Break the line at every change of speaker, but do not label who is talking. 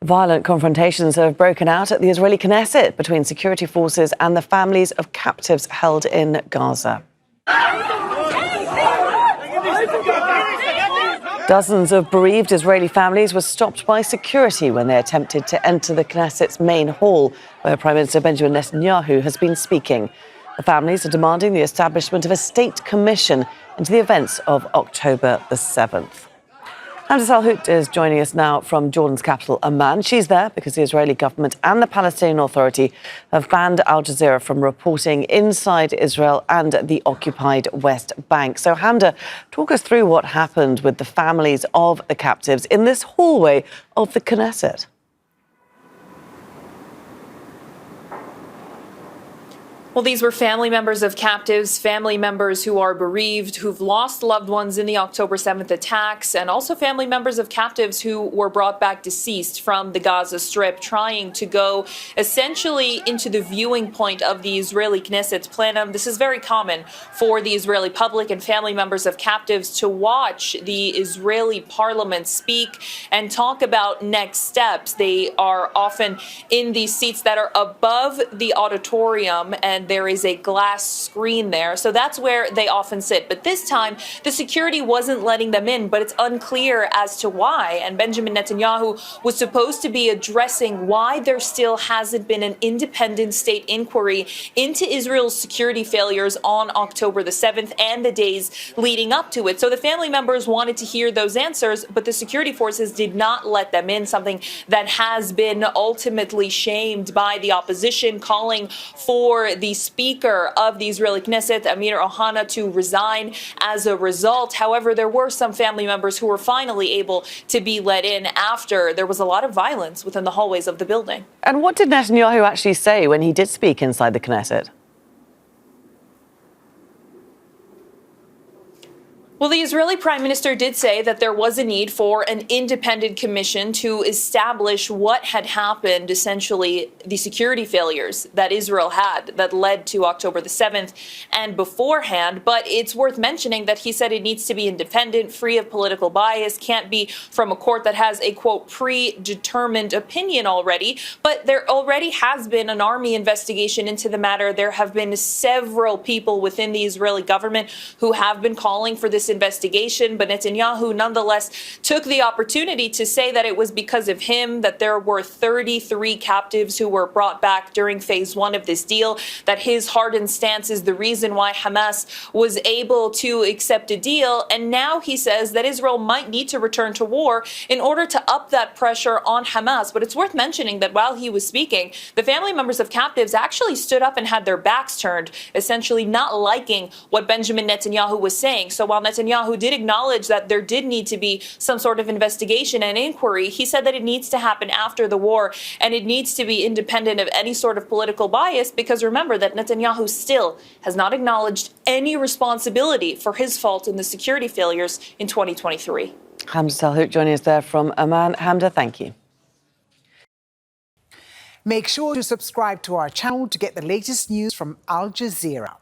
Violent confrontations have broken out at the Israeli Knesset between security forces and the families of captives held in Gaza. Dozens of bereaved Israeli families were stopped by security when they attempted to enter the Knesset's main hall, where Prime Minister Benjamin Netanyahu has been speaking. The families are demanding the establishment of a state commission into the events of October the 7th. Hamdah Salhut is joining us now from Jordan's capital, Amman. She's there because the Israeli government and the Palestinian Authority have banned Al Jazeera from reporting inside Israel and the occupied West Bank. So, Hamdah, talk us through what happened with the families of the captives in this hallway of the Knesset.
Well, these were family members of captives, family members who are bereaved, who've lost loved ones in the October 7th attacks, and also family members of captives who were brought back deceased from the Gaza Strip, trying to go essentially into the viewing point of the Israeli Knesset plenum. This is very common for the Israeli public and family members of captives to watch the Israeli parliament speak and talk about next steps. They are often in these seats that are above the auditorium, and there is a glass screen there. So that's where they often sit. But this time, the security wasn't letting them in, but it's unclear as to why. And Benjamin Netanyahu was supposed to be addressing why there still hasn't been an independent state inquiry into Israel's security failures on October the 7th and the days leading up to it. So the family members wanted to hear those answers, but the security forces did not let them in, something that has been ultimately shamed by the opposition, calling for the Speaker of the Israeli Knesset, Amir Ohana, to resign as a result. However, there were some family members who were finally able to be let in after there was a lot of violence within the hallways of the building.
And what did Netanyahu actually say when he did speak inside the Knesset?
Well, the Israeli prime minister did say that there was a need for an independent commission to establish what had happened, essentially the security failures that Israel had that led to October the 7th and beforehand. But it's worth mentioning that he said it needs to be independent, free of political bias, can't be from a court that has a, quote, predetermined opinion already. But there already has been an army investigation into the matter. There have been several people within the Israeli government who have been calling for this investigation, but Netanyahu nonetheless took the opportunity to say that it was because of him that there were 33 captives who were brought back during phase one of this deal, that his hardened stance is the reason why Hamas was able to accept a deal. And now he says that Israel might need to return to war in order to up that pressure on Hamas. But it's worth mentioning that while he was speaking, the family members of captives actually stood up and had their backs turned, essentially not liking what Benjamin Netanyahu was saying. So while Netanyahu did acknowledge that there did need to be some sort of investigation and inquiry, he said that it needs to happen after the war and it needs to be independent of any sort of political bias, because remember that Netanyahu still has not acknowledged any responsibility for his fault in the security failures in 2023.
Hamdah Salhut joining us there from Amman. Hamdah, thank you.
Make sure to subscribe to our channel to get the latest news from Al Jazeera.